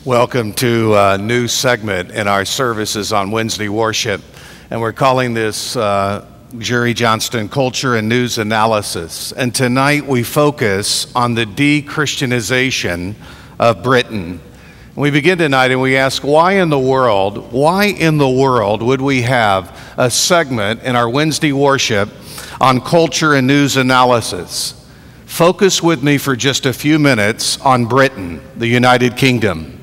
Welcome to a new segment in our services on Wednesday worship, and we're calling this Jerry Johnston Culture and News Analysis. And tonight we focus on the de-Christianization of Britain. We begin tonight and we ask, why in the world would we have a segment in our Wednesday worship on culture and news analysis? Focus with me for just a few minutes on Britain, the United Kingdom.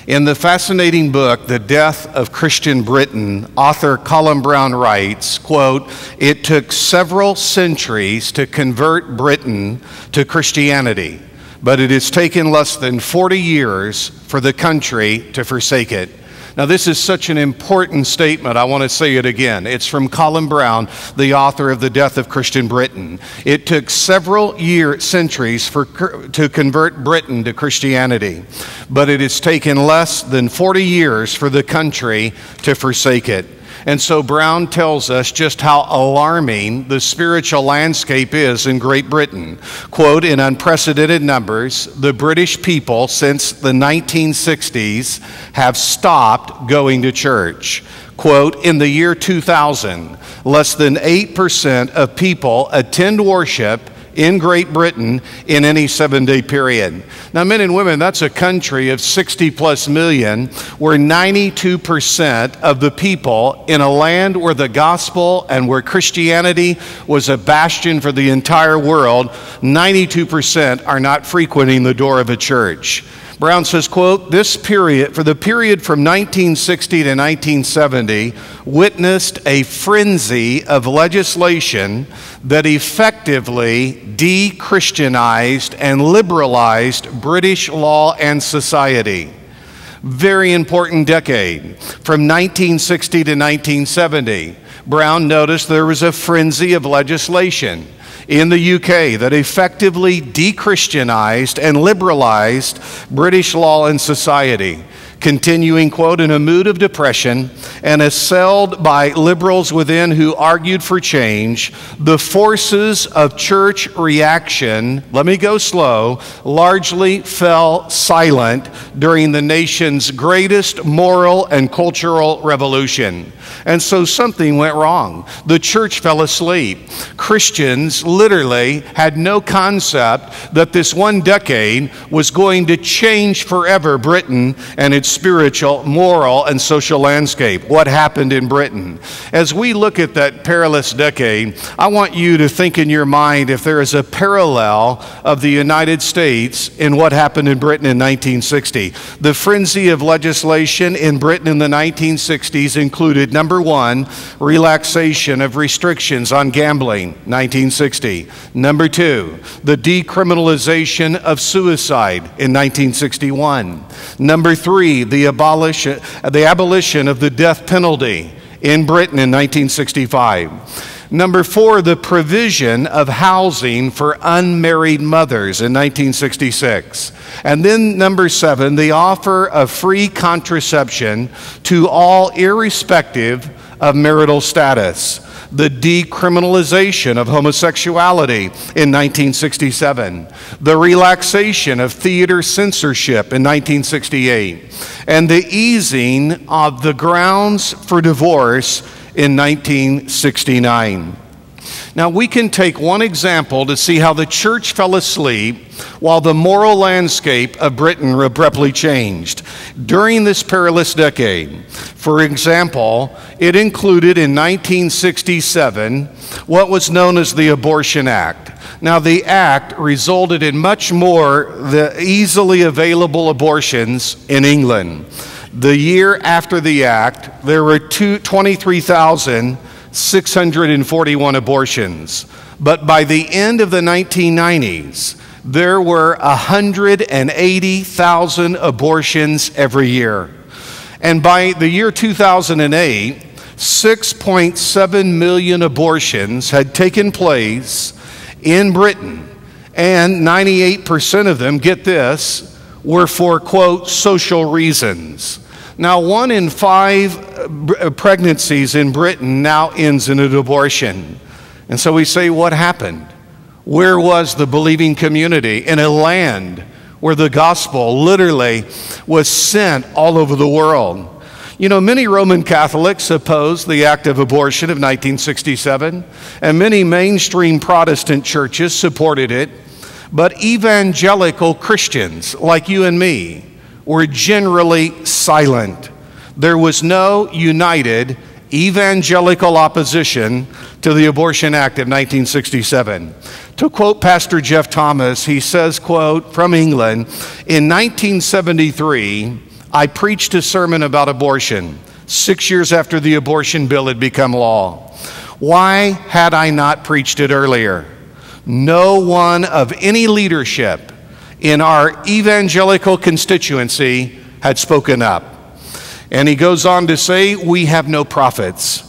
In the fascinating book, The Death of Christian Britain, author Callum Brown writes, quote, "It took several centuries to convert Britain to Christianity, but it has taken less than 40 years for the country to forsake it." Now, this is such an important statement. I want to say it again. It's from Callum Brown, the author of The Death of Christian Britain. It took several centuries to convert Britain to Christianity, but it has taken less than 40 years for the country to forsake it. And so Brown tells us just how alarming the spiritual landscape is in Great Britain. Quote, "In unprecedented numbers, the British people since the 1960s have stopped going to church." Quote, "In the year 2000, less than 8% of people attend worship in Great Britain in any 7-day period." Now, men and women, that's a country of 60 plus million, where 92% of the people in a land where the gospel and where Christianity was a bastion for the entire world, 92% are not frequenting the door of a church. Brown says, quote, for the period from 1960 to 1970, witnessed a frenzy of legislation that effectively de-Christianized and liberalized British law and society. Very important decade. From 1960 to 1970, Brown noticed there was a frenzy of legislation in the UK that effectively de-Christianized and liberalized British law and society. Continuing, quote, "In a mood of depression and assailed by liberals within who argued for change, the forces of church reaction," let me go slow, "largely fell silent during the nation's greatest moral and cultural revolution." And so something went wrong. The church fell asleep. Christians literally had no concept that this one decade was going to change forever Britain and its spiritual, moral, and social landscape. What happened in Britain? As we look at that perilous decade, I want you to think in your mind if there is a parallel of the United States in what happened in Britain in 1960. The frenzy of legislation in Britain in the 1960s included, number one, relaxation of restrictions on gambling, 1960. Number two, the decriminalization of suicide in 1961. Number three, the abolition of the death penalty in Britain in 1965. Number four, the provision of housing for unmarried mothers in 1966. And then number seven, the offer of free contraception to all irrespective of marital status. The decriminalization of homosexuality in 1967, the relaxation of theater censorship in 1968, and the easing of the grounds for divorce in 1969. Now, we can take one example to see how the church fell asleep while the moral landscape of Britain abruptly changed. During this perilous decade, for example, it included in 1967 what was known as the Abortion Act. Now, the act resulted in much more the easily available abortions in England. The year after the act, there were 23,641 abortions. But by the end of the 1990s, there were 180,000 abortions every year. And by the year 2008, 6.7 million abortions had taken place in Britain. And 98% of them, get this, were for, quote, social reasons. Now, 1 in 5 pregnancies in Britain now ends in an abortion. And so we say, what happened? Where was the believing community in a land where the gospel literally was sent all over the world. You know, many Roman Catholics opposed the act of abortion of 1967, and many mainstream Protestant churches supported it, but evangelical Christians like you and me were generally silent. There was no united evangelical opposition to the Abortion Act of 1967. To quote Pastor Jeff Thomas, he says, quote, from England, in 1973, I preached a sermon about abortion 6 years after the abortion bill had become law. Why had I not preached it earlier? No one of any leadership in our evangelical constituency had spoken up. And he goes on to say, we have no prophets.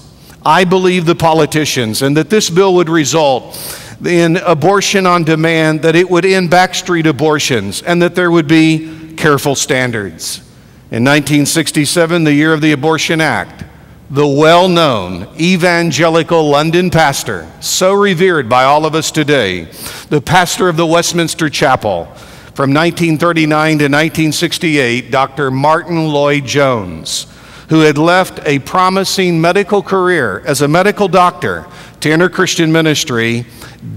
I believe the politicians, and that this bill would result in abortion on demand, that it would end backstreet abortions, and that there would be careful standards. In 1967, the year of the Abortion Act, the well-known evangelical London pastor, so revered by all of us today, the pastor of the Westminster Chapel, from 1939 to 1968, Dr. Martin Lloyd-Jones, who had left a promising medical career as a medical doctor to enter Christian ministry,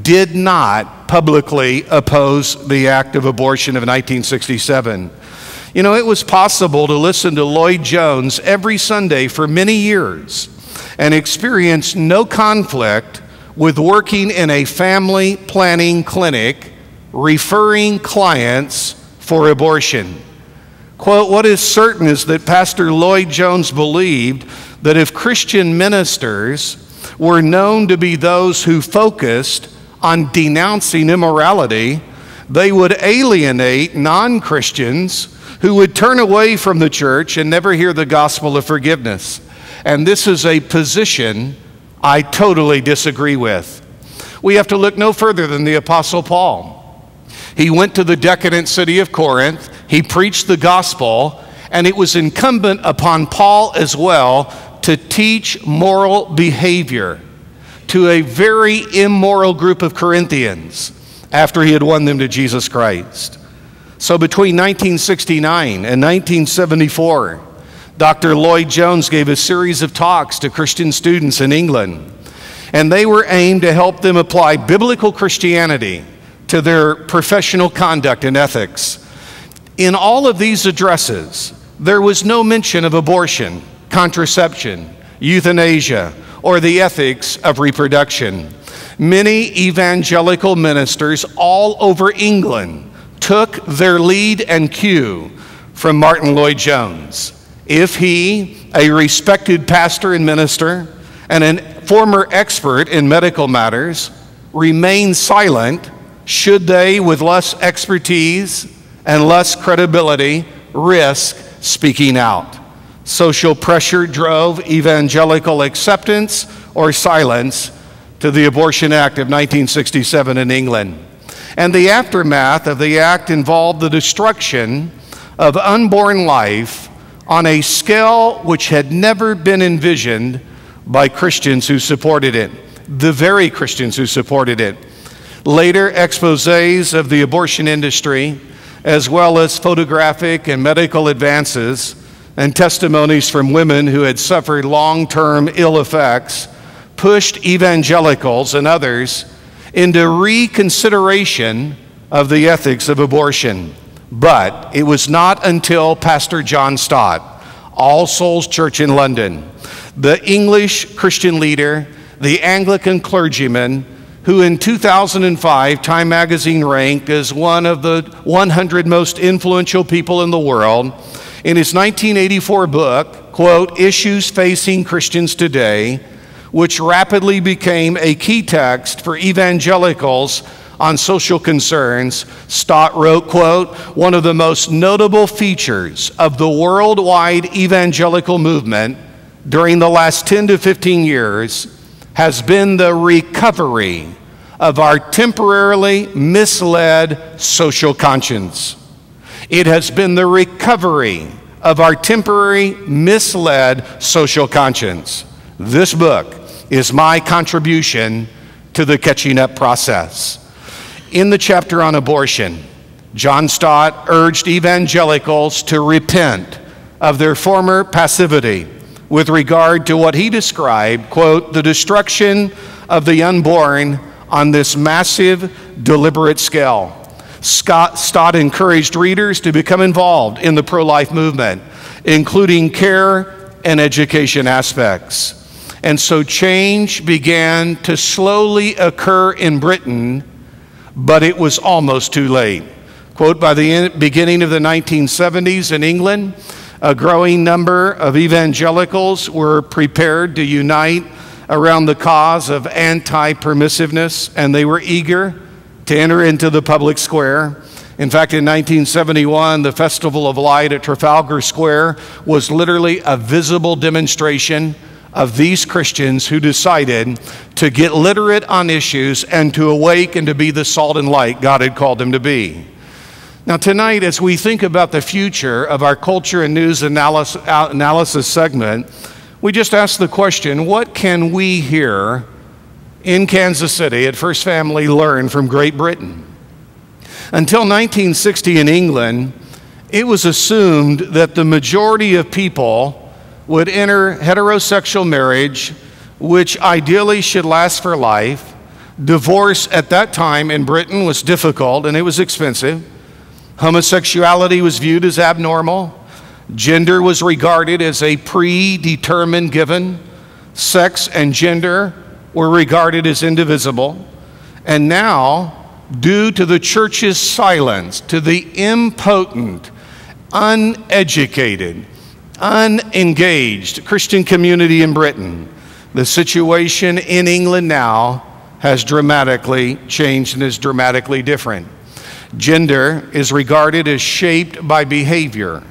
did not publicly oppose the act of abortion of 1967. You know, it was possible to listen to Lloyd-Jones every Sunday for many years and experience no conflict with working in a family planning clinic referring clients for abortion. Quote, what is certain is that Pastor Lloyd-Jones believed that if Christian ministers were known to be those who focused on denouncing immorality, they would alienate non-Christians who would turn away from the church and never hear the gospel of forgiveness. And this is a position I totally disagree with. We have to look no further than the Apostle Paul. He went to the decadent city of Corinth, he preached the gospel, and it was incumbent upon Paul as well to teach moral behavior to a very immoral group of Corinthians after he had won them to Jesus Christ. So between 1969 and 1974, Dr. Lloyd-Jones gave a series of talks to Christian students in England, and they were aimed to help them apply biblical Christianity to their professional conduct and ethics. In all of these addresses, there was no mention of abortion, contraception, euthanasia, or the ethics of reproduction. Many evangelical ministers all over England took their lead and cue from Martin Lloyd-Jones. If he, a respected pastor and minister, and a former expert in medical matters, remained silent, should they, with less expertise and less credibility, risk speaking out? Social pressure drove evangelical acceptance or silence to the Abortion Act of 1967 in England. And the aftermath of the act involved the destruction of unborn life on a scale which had never been envisioned by Christians who supported it, the very Christians who supported it. Later exposés of the abortion industry, as well as photographic and medical advances and testimonies from women who had suffered long-term ill effects, pushed evangelicals and others into reconsideration of the ethics of abortion. But it was not until Pastor John Stott, All Souls Church in London, the English Christian leader, the Anglican clergyman, who in 2005 Time magazine ranked as one of the 100 most influential people in the world, in his 1984 book, quote, Issues Facing Christians Today, which rapidly became a key text for evangelicals on social concerns, Stott wrote, quote, one of the most notable features of the worldwide evangelical movement during the last 10 to 15 years has been the recovery of our temporarily misled social conscience. It has been the recovery of our temporary misled social conscience. This book is my contribution to the catching up process. In the chapter on abortion, John Stott urged evangelicals to repent of their former passivity with regard to what he described, quote, the destruction of the unborn on this massive, deliberate scale. Stott encouraged readers to become involved in the pro-life movement, including care and education aspects. And so change began to slowly occur in Britain, but it was almost too late. Quote, by the beginning of the 1970s in England, a growing number of evangelicals were prepared to unite around the cause of anti-permissiveness, and they were eager to enter into the public square. In fact, in 1971, the Festival of Light at Trafalgar Square was literally a visible demonstration of these Christians who decided to get literate on issues and to awake and to be the salt and light God had called them to be. Now tonight, as we think about the future of our culture and news analysis segment, we just ask the question, what can we here in Kansas City at First Family learn from Great Britain? Until 1960 in England, it was assumed that the majority of people would enter heterosexual marriage, which ideally should last for life. Divorce at that time in Britain was difficult and it was expensive. Homosexuality was viewed as abnormal. Gender was regarded as a predetermined given. Sex and gender were regarded as indivisible. And now, due to the church's silence, to the impotent, uneducated, unengaged Christian community in Britain, the situation in England now has dramatically changed and is dramatically different. Gender is regarded as shaped by behavior